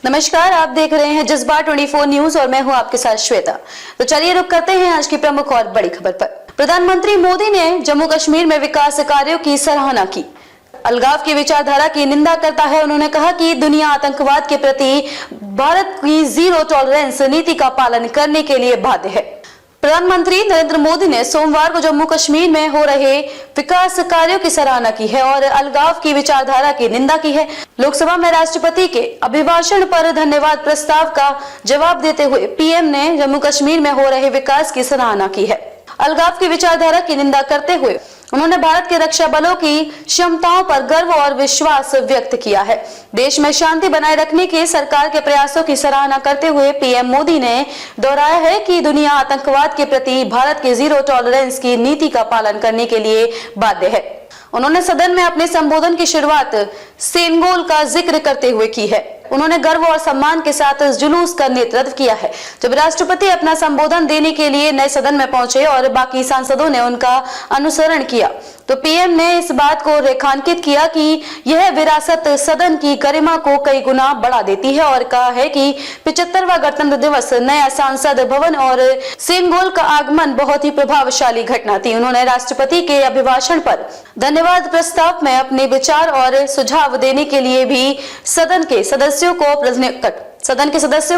नमस्कार, आप देख रहे हैं जज्बा 24 न्यूज और मैं हूं आपके साथ श्वेता। तो चलिए रुक करते हैं आज की प्रमुख और बड़ी खबर पर। प्रधानमंत्री मोदी ने जम्मू कश्मीर में विकास कार्यों की सराहना की। अलगाव की विचारधारा की निंदा करता है। उन्होंने कहा कि दुनिया आतंकवाद के प्रति भारत की जीरो टॉलरेंस नीति का पालन करने के लिए बाध्य है। प्रधानमंत्री नरेंद्र मोदी ने सोमवार को जम्मू कश्मीर में हो रहे विकास कार्यों की सराहना की है और अलगाव की विचारधारा की निंदा की है। लोकसभा में राष्ट्रपति के अभिभाषण पर धन्यवाद प्रस्ताव का जवाब देते हुए पीएम ने जम्मू कश्मीर में हो रहे विकास की सराहना की है। अलगाव की विचारधारा की निंदा करते हुए उन्होंने भारत के रक्षा बलों की क्षमताओं पर गर्व और विश्वास व्यक्त किया है। देश में शांति बनाए रखने के सरकार के प्रयासों की सराहना करते हुए पीएम मोदी ने दोहराया है कि दुनिया आतंकवाद के प्रति भारत के जीरो टॉलरेंस की नीति का पालन करने के लिए बाध्य है। उन्होंने सदन में अपने संबोधन की शुरुआत सेनगोल का जिक्र करते हुए की है। उन्होंने गर्व और सम्मान के साथ इस जुलूस का नेतृत्व किया है। जब राष्ट्रपति अपना संबोधन देने के लिए नए सदन में पहुंचे और बाकी सांसदों ने उनका अनुसरण किया तो पीएम ने इस बात को रेखांकित किया कि यह विरासत सदन की गरिमा को कई गुना बढ़ा देती है और कहा है कि 75वां गणतंत्र दिवस, नया सांसद भवन और सेनगोल का आगमन बहुत ही प्रभावशाली घटना थी। उन्होंने राष्ट्रपति के अभिभाषण पर धन्यवाद प्रस्ताव में अपने विचार और सुझाव देने के लिए भी सदन के सदस्यों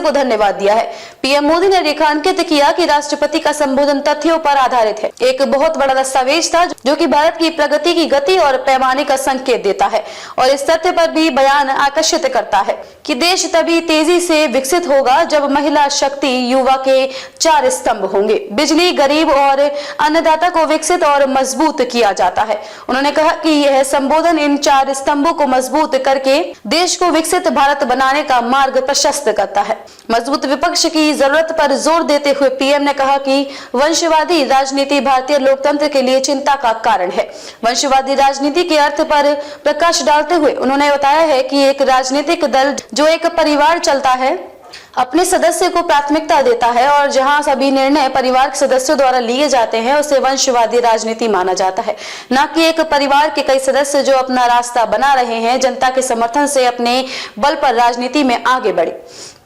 को धन्यवाद दिया है। पीएम मोदी ने रेखांकित किया कि राष्ट्रपति का संबोधन तथ्यों पर आधारित है। एक बहुत बड़ा दस्तावेज था जो कि भारत की प्रगति की गति और पैमाने का संकेत देता है और इस तथ्य पर भी बयान आकर्षित करता है कि देश तभी तेजी से विकसित होगा जब महिला शक्ति, युवा के 4 स्तंभ होंगे। बिजली, गरीब और अन्नदाता को विकसित और मजबूत किया जाता है। उन्होंने कहा कि यह संबोधन इन 4 स्तंभों को मजबूत करके देश को विकसित भारत बनाने का मार्ग प्रशस्त करता है। मजबूत विपक्ष की जरूरत पर जोर देते हुए पीएम ने कहा कि वंशवादी राजनीति भारतीय लोकतंत्र के लिए चिंता का कारण है। वंशवादी राजनीति के अर्थ पर प्रकाश डालते हुए उन्होंने बताया है कि एक राजनीतिक दल जो एक परिवार चलता है, अपने सदस्य को प्राथमिकता देता है और जहां सभी निर्णय परिवार के सदस्यों द्वारा लिए जाते हैं उसे वंशवादी राजनीति माना जाता है, न कि एक परिवार के कई सदस्य जो अपना रास्ता बना रहे हैं, जनता के समर्थन से अपने बल पर राजनीति में आगे बढ़े।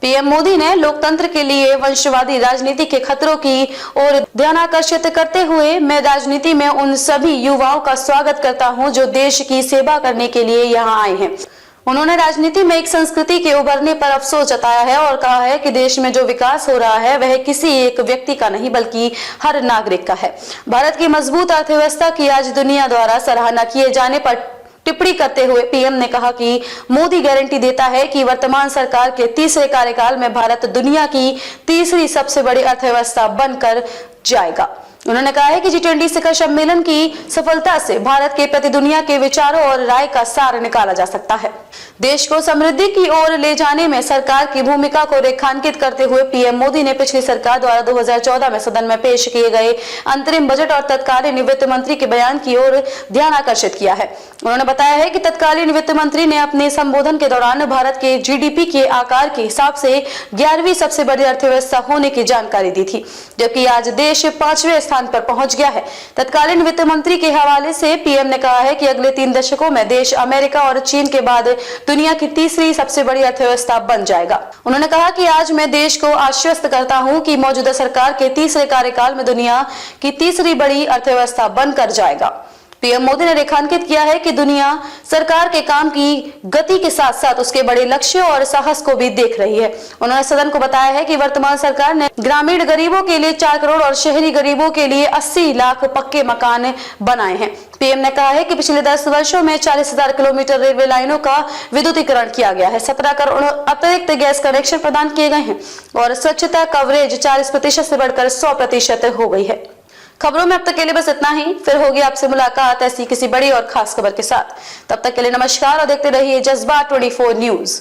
पीएम मोदी ने लोकतंत्र के लिए वंशवादी राजनीति के खतरों की ओर ध्यान आकर्षित करते हुए मैं राजनीति में उन सभी युवाओं का स्वागत करता हूं जो देश की सेवा करने के लिए यहाँ आए हैं। उन्होंने राजनीति में एक संस्कृति के उभरने पर अफसोस जताया है और कहा है कि देश में जो विकास हो रहा है वह किसी एक व्यक्ति का नहीं बल्कि हर नागरिक का है। भारत की मजबूत अर्थव्यवस्था की आज दुनिया द्वारा सराहना किए जाने पर टिप्पणी करते हुए पीएम ने कहा कि मोदी गारंटी देता है कि वर्तमान सरकार के तीसरे कार्यकाल में भारत दुनिया की तीसरी सबसे बड़ी अर्थव्यवस्था बनकर जाएगा। उन्होंने कहा है कि G20 शिखर सम्मेलन की सफलता से भारत के प्रति दुनिया के विचारों और राय का सार निकाला जा सकता है। देश को समृद्धि की ओर ले जाने में सरकार की भूमिका को रेखांकित करते हुए पीएम मोदी ने पिछली सरकार द्वारा 2014 में सदन में पेश किए गए अंतरिम बजट और तत्कालीन वित्त मंत्री के बयान की ओर ध्यान आकर्षित किया है। उन्होंने बताया है कि तत्कालीन वित्त मंत्री ने अपने संबोधन के दौरान भारत के GDP के आकार के हिसाब से 11वीं सबसे बड़ी अर्थव्यवस्था होने की जानकारी दी थी, जबकि आज देश 5वें स्थान पर पहुंच गया है। तत्कालीन वित्त मंत्री के हवाले से पीएम ने कहा है कि अगले 3 दशकों में देश अमेरिका और चीन के बाद दुनिया की तीसरी सबसे बड़ी अर्थव्यवस्था बन जाएगा। उन्होंने कहा कि आज मैं देश को आश्वस्त करता हूं कि मौजूदा सरकार के तीसरे कार्यकाल में दुनिया की तीसरी बड़ी अर्थव्यवस्था बनकर जाएगा। पीएम मोदी ने रेखांकित किया है कि दुनिया सरकार के काम की गति के साथ साथ उसके बड़े लक्ष्य और साहस को भी देख रही है। उन्होंने सदन को बताया है कि वर्तमान सरकार ने ग्रामीण गरीबों के लिए 4 करोड़ और शहरी गरीबों के लिए 80 लाख पक्के मकान बनाए हैं। पीएम ने कहा है कि पिछले 10 वर्षों में 40,000 किलोमीटर रेलवे लाइनों का विद्युतीकरण किया गया है, 17 करोड़ अतिरिक्त गैस कनेक्शन प्रदान किए गए हैं और स्वच्छता कवरेज 40% से बढ़कर 100% हो गई है। खबरों में अब तक के लिए बस इतना ही। फिर होगी आपसे मुलाकात ऐसी किसी बड़ी और खास खबर के साथ। तब तक के लिए नमस्कार और देखते रहिए जज्बा 24 न्यूज।